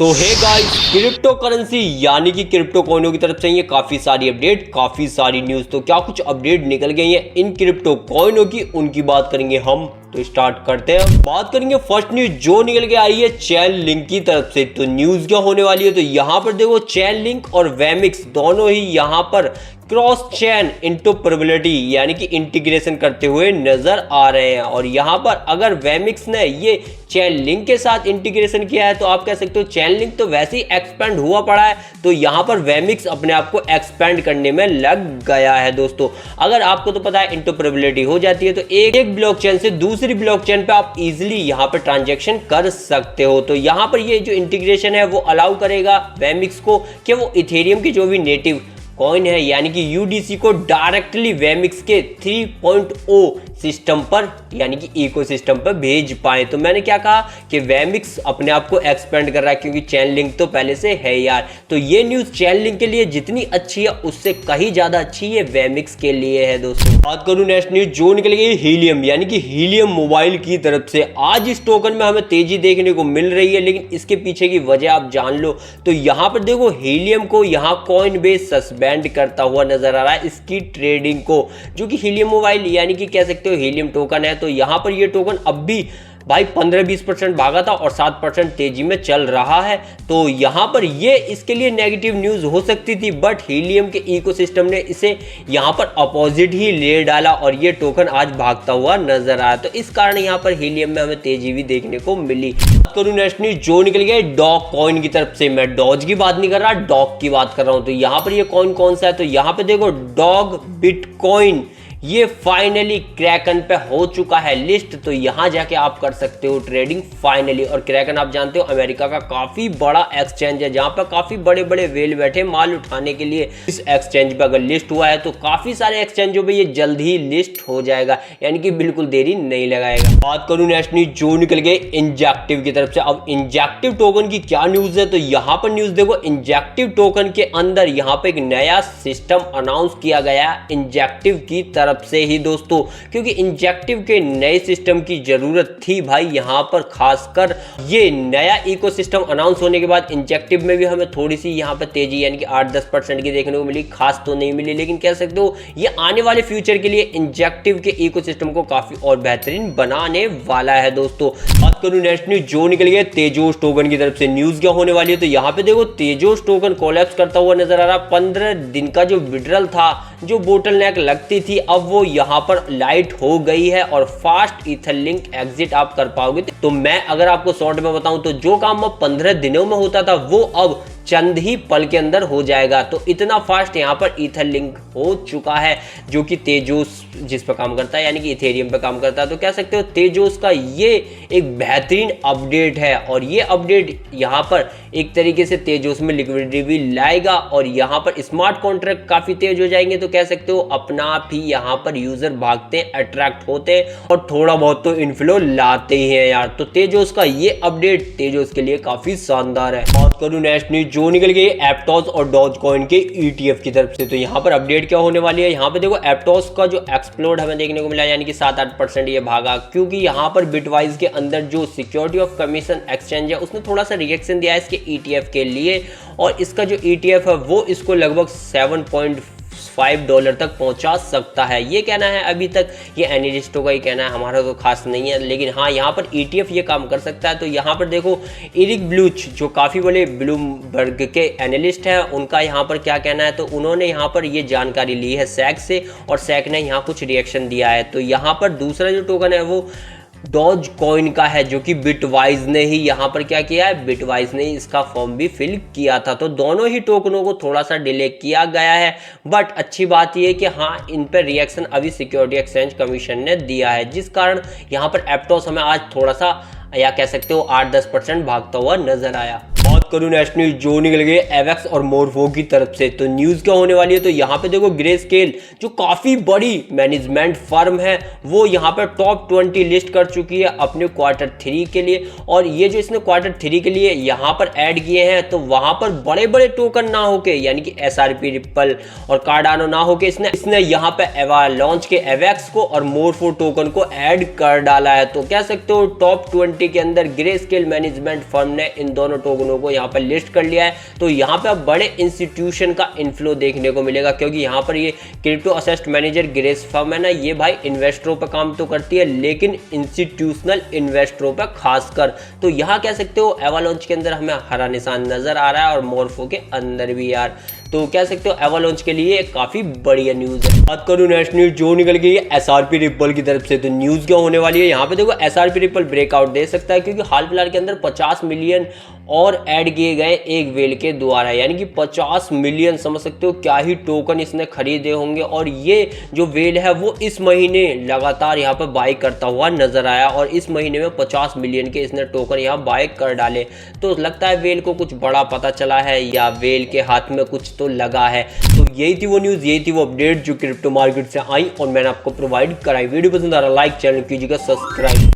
तो hey guys, crypto currency यानी कि क्रिप्टो कॉइनों की तरफ से ये काफी सारी अपडेट, काफी सारी न्यूज। तो क्या कुछ अपडेट निकल गई है इन क्रिप्टो कॉइनों की, उनकी बात करेंगे हम। तो स्टार्ट करते हैं। बात करेंगे फर्स्ट न्यूज जो निकल के आई है चैन लिंक की तरफ से। तो न्यूज क्या होने वाली है, तो यहाँ पर देखो चैन लिंक और वेमिक्स दोनों ही यहाँ पर क्रॉस चैन इंटरऑपरेबिलिटी यानी कि इंटीग्रेशन करते हुए नजर आ रहे हैं। और यहाँ पर अगर वेमिक्स ने ये चैन लिंक के साथ इंटीग्रेशन किया है तो आप कह सकते हो चैन लिंक तो वैसे ही एक्सपेंड हुआ पड़ा है, तो यहाँ पर वेमिक्स अपने आप को एक्सपेंड करने में लग गया है। दोस्तों अगर आपको तो पता है इंटरऑपरेबिलिटी हो जाती है तो एक ब्लॉकचेन से दूसरी ब्लॉकचेन पे आप इजीली यहाँ पर ट्रांजैक्शन कर सकते हो। तो यहाँ पर ये जो इंटीग्रेशन है वो अलाउ करेगा वेमिक्स को कि वो इथेरियम की जो भी नेटिव कॉइन है यानी कि यूडीसी को डायरेक्टली वेमिक्स के 3.0 सिस्टम पर यानी कि इकोसिस्टम पर भेज पाए। तो मैंने क्या कहा कि वेमिक्स अपने आप को एक्सपेंड कर रहा है क्योंकि चैन लिंक तो पहले से है यार। तो ये न्यूज़ चैन लिंक के लिए जितनी अच्छी है उससे कहीं ज़्यादा अच्छी ये वेमिक्स के लिए है। दोस्तों बात करूँ नेक्स्ट न्यूज़ जो निकल गई हीलियम यानी कि हीलियम मोबाइल की तरफ से। आज इस टोकन में हमें तेजी देखने को मिल रही है, लेकिन इसके पीछे की वजह आप जान लो। तो यहाँ पर देखो हीलियम को यहाँ कॉइन बेस सस्पेंड करता हुआ नजर आ रहा है इसकी ट्रेडिंग को, जो कि हीलियम मोबाइल यानी कि कह सकते हो हीलियम टोकन है। तो यहाँ पर ये टोकन अब भी भाई 15-20% भागा था और 7% तेजी में चल रहा है। तो यहाँ पर ये इसके लिए नेगेटिव न्यूज हो सकती थी, बट हीलियम के इकोसिस्टम ने इसे यहाँ पर अपोजिट ही ले डाला और ये टोकन आज भागता हुआ नजर आया। तो इस कारण यहाँ पर हीलियम में हमें तेजी भी देखने को मिली। बात करूँ नेक्स्ट न्यूज जो निकल गया डॉग कॉइन की तरफ से। मैं डॉज की बात नहीं कर रहा, डॉग की बात कर रहा हूँ। तो यहाँ पर ये कॉइन कौन सा है, तो यहाँ पे देखो डॉग बिटकॉइन ये फाइनली क्रैकन पे हो चुका है लिस्ट। तो यहां जाके आप कर सकते हो ट्रेडिंग फाइनली। और क्रैकन आप जानते हो अमेरिका का काफी बड़ा एक्सचेंज है जहां पर काफी बड़े बड़े वेल बैठे माल उठाने के लिए। इस एक्सचेंज पे अगर लिस्ट हुआ है तो काफी सारे एक्सचेंजों पे ये जल्द ही लिस्ट हो जाएगा, यानी कि बिल्कुल देरी नहीं लगाएगा। बात करूं नेक्स्ट न्यूज जो निकल गए इंजेक्टिव की तरफ से। अब इंजेक्टिव टोकन की क्या न्यूज है, तो यहाँ पर न्यूज देखो इंजेक्टिव टोकन के अंदर यहाँ पे एक नया सिस्टम अनाउंस किया गया इंजेक्टिव की तरफ से ही दोस्तों, क्योंकि इंजेक्टिव के नए सिस्टम की जरूरत थी भाई यहाँ पर। खासकर ये नया इकोसिस्टम अनाउंस होने के बाद इंजेक्टिव में भी हमें थोड़ी सी यहाँ पर तेजी यानी कि 8-10% की देखने को मिली। खास तो नहीं मिली, लेकिन कह सकते हो ये आने वाले फ्यूचर के लिए इंजेक्टिव के इकोसिस्टम को काफी और बेहतरीन बनाने वाला है। दोस्तों बात करूं नेक्स्ट न्यूज जो निकल गया तेजोस टोकन की तरफ से। न्यूज क्या होने वाली है, तो यहाँ पे देखो तेजोस टोकन कोलैप्स करता हुआ नजर आ रहा। 15 दिन का जो विड्रॉल था, जो बोटलनेक लगती थी, अब वो यहाँ पर लाइट हो गई है और फास्ट ईथर लिंक एग्जिट आप कर पाओगे। तो मैं अगर आपको शॉर्ट में बताऊं तो जो काम अब 15 दिनों में होता था वो अब चंद ही पल के अंदर हो जाएगा। तो इतना फास्ट यहाँ पर ईथर लिंक हो चुका है, जो कि तेजोस जिस पर काम करता है यानी कि इथेरियम पे काम करता है। तो कह सकते हो तेजोस का ये एक बेहतरीन अपडेट है और ये अपडेट यहाँ पर एक तरीके से तेजोस में लिक्विडिटी भी लाएगा और यहाँ पर स्मार्ट कॉन्ट्रैक्ट काफी तेज हो जाएंगे। तो कह सकते हो अपना आप ही यहाँ पर यूजर भागते हैं, अट्रैक्ट होते हैं और थोड़ा बहुत तो इनफ्लो लाते ही हैं यार। तो तेजोस का ये अपडेट तेजोस के लिए काफी शानदार है। बात करूं नेक्स्ट न्यूज जो निकल गई एप्टोस और डॉज कॉइन के ETF की तरफ से। तो यहाँ पर अपडेट क्या होने वाली है, यहाँ पे देखो एप्टोस का जो एक्सप्लोड हमें देखने को मिला यानी कि 7-8% ये भागा, क्योंकि यहाँ पर बिटवाइज के अंदर जो सिक्योरिटी ऑफ कमीशन एक्सचेंज है उसने थोड़ा सा रिएक्शन दिया है इसके ETF के लिए। और इसका जो ETF है वो इसको लगभग $7.5 तक पहुंचा सकता है, ये कहना है अभी तक। ये एनालिस्टों का ही कहना है, हमारा तो खास नहीं है, लेकिन हाँ यहाँ पर ETF ये काम कर सकता है। तो यहाँ पर देखो एरिक ब्लूच जो काफ़ी बड़े ब्लूमबर्ग के एनालिस्ट हैं, उनका यहाँ पर क्या कहना है, तो उन्होंने यहाँ पर ये जानकारी ली है सैक से और सैक ने यहाँ कुछ रिएक्शन दिया है। तो यहाँ पर दूसरा जो टोकन है वो डॉज कॉइन का है, जो कि बिटवाइज ने ही यहाँ पर क्या किया है, बिटवाइज ने इसका फॉर्म भी फिल किया था। तो दोनों ही टोकनों को थोड़ा सा डिले किया गया है, बट अच्छी बात यह है कि हाँ इन पर रिएक्शन अभी सिक्योरिटी एक्सचेंज कमीशन ने दिया है, जिस कारण यहाँ पर एप्टोस हमें आज थोड़ा सा या कह सकते हो 8-10% भागता हुआ नजर आया। बात करूं नेक्स्ट न्यूज जो निकल गई एवेक्स और मोरफो की तरफ से। तो न्यूज क्या होने वाली है, तो यहाँ पे देखो ग्रेस्केल जो काफी बड़ी मैनेजमेंट फर्म है वो यहाँ पे टॉप 20 लिस्ट कर चुकी है अपने Q3 के लिए। और ये जो इसने Q3 के लिए यहाँ पर ऐड किए हैं, तो वहां पर बड़े बड़े टोकन ना होके यानी कि SRP, रिपल और कार्डानो ना होके इसने यहाँ पे एवालांच के एवेक्स को और मोरफो टोकन को ऐड कर डाला है। तो कह सकते हो टॉप 20 के अंदर ग्रेस्केल मैनेजमेंट फर्म ने इन दोनों टोकनों को यहाँ पर लिस्ट कर लिया है। तो यहाँ पे अब बड़े इंस्टीट्यूशन का इन्फ्लो देखने को मिलेगा, क्योंकि यहाँ पर ये crypto asset manager grace firm है ना, ये भाई इन्वेस्टरों पर काम तो करती है लेकिन इंस्टीट्यूशनल इन्वेस्टरों पर खासकर। तो यहाँ कह सकते हो एवालांच के अंदर हमें हरा निशान नजर आ रहा है और मॉर्फो के अंदर भी यार। तो कह सकते हो एवालांच के लिए काफी बढ़िया न्यूज है। बात करूं नेक्स्ट न्यूज जो निकल गई है एसआरपी रिपल की तरफ से। तो न्यूज क्या होने वाली है यहाँ पे देखो, एसआरपी रिपल ब्रेकआउट दे सकता है, क्योंकि हाल फिलहाल के अंदर 50 मिलियन और ऐड किए गए एक वेल के द्वारा, यानी कि 50 मिलियन, समझ सकते हो क्या ही टोकन इसने खरीदे होंगे। और ये जो वेल है वो इस महीने लगातार यहाँ पर बाई करता हुआ नजर आया और इस महीने में 50 मिलियन के इसने टोकन यहाँ बाई कर डाले। तो लगता है वेल को कुछ बड़ा पता चला है या वेल के हाथ में कुछ तो लगा है। तो यही थी वो न्यूज़, यही थी वो अपडेट जो क्रिप्टो मार्केट से आई और मैंने आपको प्रोवाइड कराई। वीडियो पसंद आ रहा लाइक, चैनल कीजिएगा सब्सक्राइब।